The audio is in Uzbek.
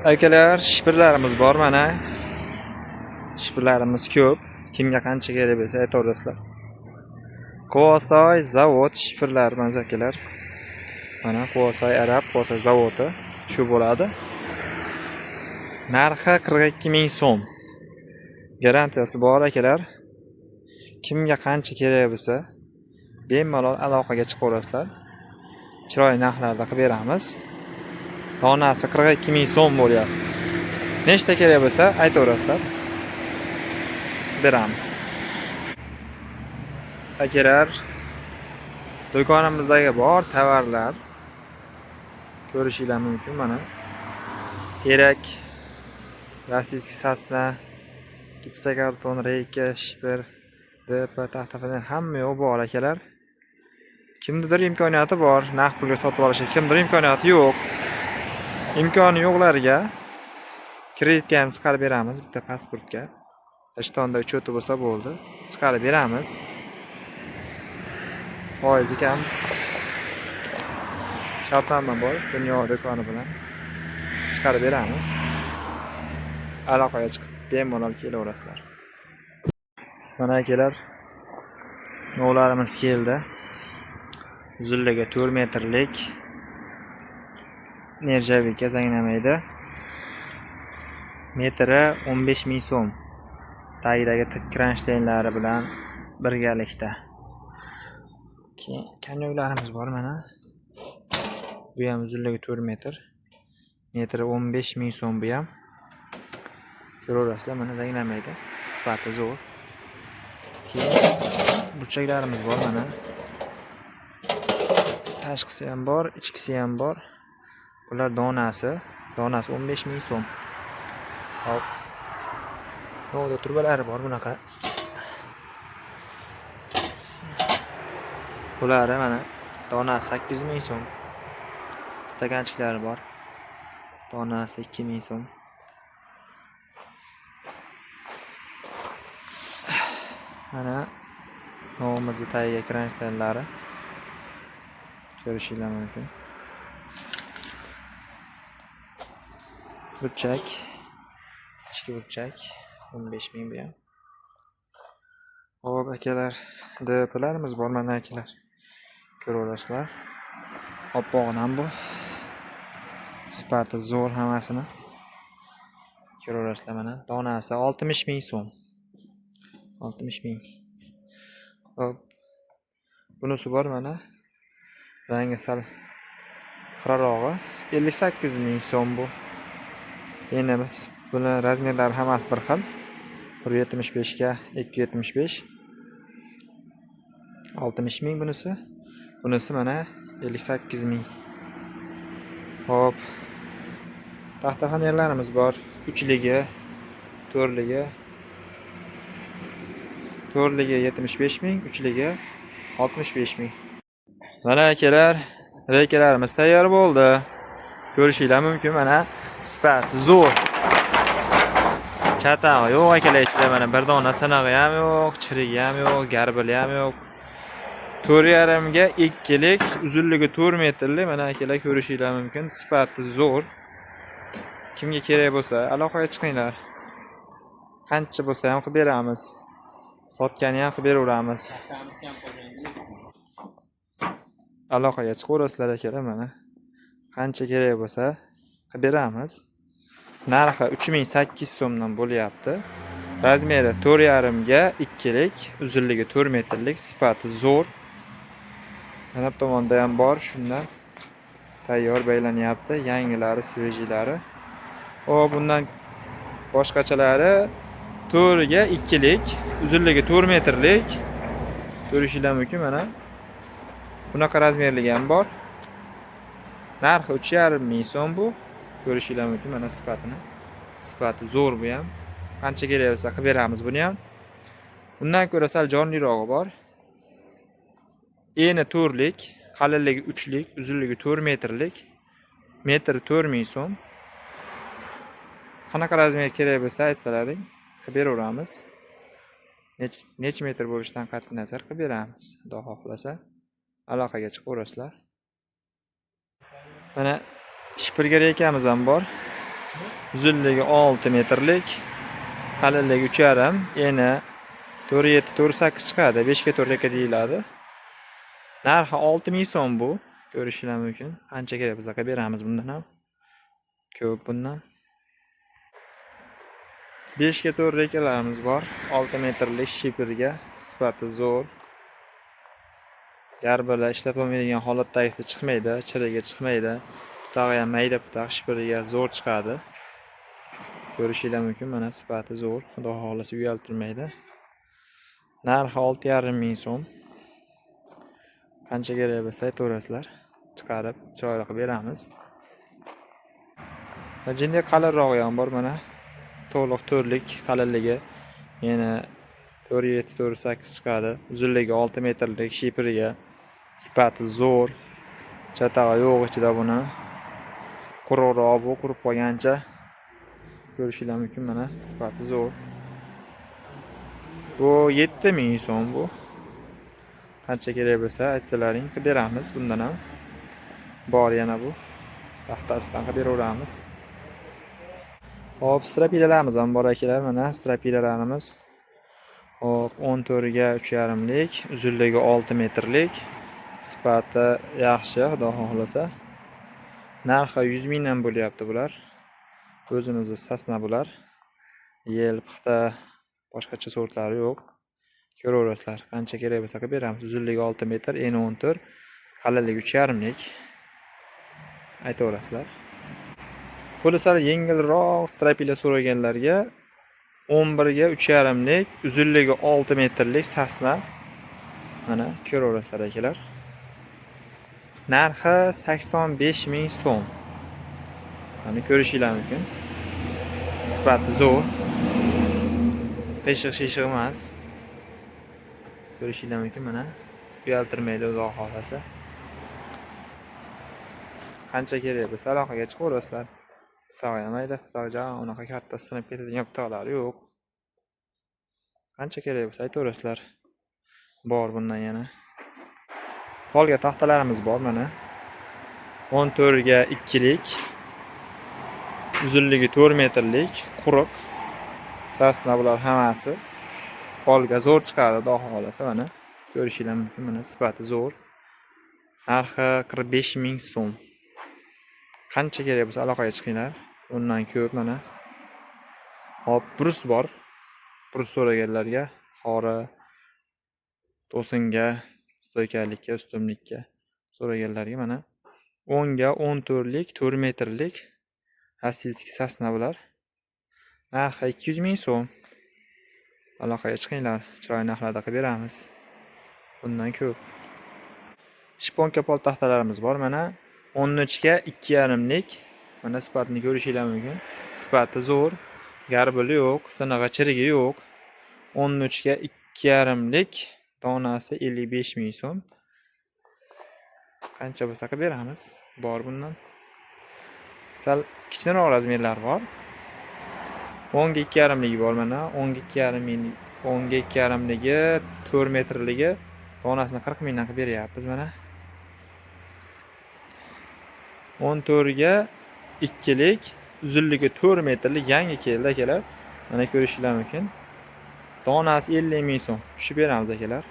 Akalar, shipirlarimiz bor mana. Shipirlarimiz ko'p. Kimga qancha kerak bo'lsa aytaverasizlar. Quvasoy zavod shifrlari akalar. Mana Quvasoy Arab Quvasoy zavodi shu bo'ladi. Narxi 42 ming so'm. Garantiyasi bor akalar. Kimga qancha kerak bo'lsa bemalol aloqaga chiqaverasizlar. Chiroyli narxlarda qilib beramiz. Donasi 42 ming so'm bo'lyapti. Nechta kerak bo'lsa aytaverasizlar. Beramiz. Akalar, do'konimizdagi bor tovarlar ko'rishingiz mumkin mana. Terak, rossiyskiy sasna, gipsokarton, reyka, shipir, DP, taxtafadan hamma yo'q bor akalar. Kimnidir imkoniyati bor, naqd pulga sotib olish, kimdir imkoniyati yo'q. Imkoni yo'qlarga kreditga ham chiqarib beramiz, bitta pasportga. Ishtonda uchoti bo'lsa bo'ldi, chiqarib beramiz. Foizi kam. Shartnoma bor, Dunyo do'koni bilan chiqarib beramiz. Aloqaga chiqib bemalol kelaverasizlar. Mana akalar, novlarimiz keldi. Uzunligi 4 metrlik nerjavika zanglamaydi. Metri 15 ming so'm. Tagidagi tik kronshtaynlari bilan birgalikda. Keyin kanyoklarimiz bor mana. Bu ham uzunligi 4 metr. Metri 15 ming so'm bu ham. Ko'raverasizlar, mana zanglamaydi. Sifati zo'r. Keyin burchaklarimiz bor mana. Tashqisi ham bor, ichkisi ham bor. Bular donasi 15 ming so'm. Hop. Novda turbalari bor bunaqa. Bulari mana donasi 8 ming so'm. Stakanchiklari bor. Donasi 2 ming so'm. Mana novimizning tagiga kronshtaynlari ko'rishingiz mumkin. Burchak, ichki burchak 15 ming bu ham. Hop akalar, DPlarimiz bor mana akalar. Ko'raverasizlar. Oppog'idan bu. Sifati zo'r hammasini. Ko'raverasizlar mana. Donasi 60 ming so'm. 60 ming. Hop. Bunisi bor mana. Rangi sal xirarog'i 58 ming so'm bu. Endi buni razmerlari hammasi bir xil. 175 ga 275. 60 ming bunisi. Bunisi mana 58 ming. Hop. Taxta fanerlarimiz bor. 3ligi, 4ligi. 4ligi 75 ming, 3ligi 65 ming. Mana akalar, reykalarimiz tayyor bo'ldi. Ko'rishingiz mumkin mana. Sifat zo'r. Chatag'i yo'q akalar, ichida mana bir dona sanag'i ham yo'q, chirigi ham yo'q, garbili ham yo'q. 4,5 ga 2lik, uzunligi 4 metrlik mana akalar ko'rishingiz mumkin. Sifati zo'r. Kimga kerak bo'lsa aloqaga chiqinglar. Qancha bo'lsa ham qilib beramiz. Sotgani ham qilib beraveramiz. Aloqaga chiqaverasizlar akalar mana. Qancha kerak bo'lsa qilib beramiz. Narxi 3800 so'mdan bo'lyapti. Razmeri 4,5 ga 2lik, uzunligi 4 metrlik, sifati zo'r. Tanab tomonda ham bor, shundan tayyor baylanyapti. Yangilari, svejilari. Bundan boshqachalari 4 ga 2lik, uzunligi 4 metrlik. Ko'rishingiz mumkin mana. Bunaqa razmerligi ham bor. Narxi 3,5 ming so'm bu. Ko'rishingiz mumkin mana sifatini. Sifati zo'r bu ham. Qancha kerak bo'lsa qilib beramiz buni ham. Bundan ko'ra sal jonlirog'i bor. Eni 4lik, qalinligi 3lik, uzunligi 4 metrlik. Metri 4 ming so'm. Qanaqa razmer kerak bo'lsa aytsalaring, qilib beraveramiz. Nech metr bo'lishidan qat'iy nazar qilib beramiz. Xudo xohlasa aloqaga chiqaverasizlar. Mana shipirga reykamiz ham bor. Uzunligi 6 metrlik, qalinligi 3,5, eni 4,7 4,8 chiqadi. 5 ga 4 aka deyiladi. Narxi 6000 so'm bu. Ko'rishingiz mumkin. Qancha kerak bo'lsa beramiz bundan ham. Ko'p bundan. 5 ga 4 rekalarimiz bor. 6 metrlik shipirga, sifati zo'r. Garbilar ishlatilmaydigan holatdagisi chiqmaydi, chiriga chiqmaydi. Putog'i ham mayda putaq, shipiriga zo'r chiqadi. Ko'rishingiz mumkin, mana sifati zo'r. Xudo xolasa uyaltirmaydi. Narxi 6500 so'm. Qancha kerak bo'lsa aytaverasizlar. Chiqarib, chiroyli qilib beramiz. Jinday qalinrog'i ham bor mana. To'liq to'rlik qalinligi. Yana 4,7 4,8 chiqadi. Uzunligi 6 metrlik shipiriga. Sifati zo'r. Chatag'i yo'q ichida buni. Quruqroq bu, qurib qolgancha. Ko'rishingiz mumkin, mana sifati zo'r. Bu 7000 so'm bu. Qancha kerak bo'lsa aytsalaring qilib beramiz bundan ham. Bor yana bu. Taxtasidan qilib beraveramiz. Hop, strapilalarimiz ham bor akalar, mana strapilalarimiz. Hop, 14 ga 3,5 lik, uzunligi 6 metrlik. Sifati yaxshi, xudo xolasa. Narxi 100 mingdan bo'lyapti bular. O'zimizning sasna bular. Yel, pixta, boshqacha sortlari yo'q. Ko'raverasizlar, qancha kerak bo'lsa qilib beramiz. Uzunligi 6 metr, eni 14, qalinligi 3,5 lik. Aytaverasizlar. Puli sal yengilroq strapila so'raganlarga 11 ga 3,5 lik, uzunligi 6 metrlik sasna. Mana ko'raverasizlar akalar. Narxi 85000 so'm. Mana ko'rishingiz mumkin. Sifati zo'r. Qiyshiq emas. Ko'rishingiz mumkin, mana uyaltirmaydi xudo xolasa. Qancha kerak bo'lsa aloqaga chiqaverasizlar. Putog'i ham mayda, putog'i unaqa katta sinib ketadigan putoqlari yo'q. Qancha kerak bo'lsa aytaverasizlar. Bor bundan yana. Polga taxtalarimiz bor mana. 14 ga 2 lik. Uzunligi 4 metrlik, quruq. Sasna bular hammasi. Polga zo'r chiqadi, xudo xolasa mana. Ko'rishingiz mumkin, mana sifati zo'r. Narxi 45000 so'm. Qancha kerak bo'lsa aloqaga chiqinglar. Undan ko'p mana. Hop, brus bor. Brus so'raganlarga, xora, to'singa, stoykalikka, ustunlikka so'raganlarga mana 10 ga 14 lik, 4 metrlik rossiyskiy sasna bular. Narxi 200 000 so'm. Aloqaga chiqinglar, chiroyli narxlarda qilib beramiz. Bundan ko'p. Shponka pol taxtalarimiz bor mana. 13 ga 2,5 lik. Mana sifatini ko'rishingiz mumkin. Sifati zo'r, garbili yo'q, sinig'i chirigi yo'q. 13 ga 2,5 lik, donasi 55000 so'm. Qancha bo'lsa qilib beramiz. Bor bundan. Sal kichikroq razmerlar bor. 10 ga 2,5 ligi bor mana. 10 ga 2,5 ligi, 4 metrligi donasini 40 mingdan qilib beryapmiz mana. 14 ga 2 lik, uzunligi 4 metrlik yangi keldi akalar. Mana ko'rishingiz mumkin. Donasi 50 ming so'm. Tushib beramiz akalar.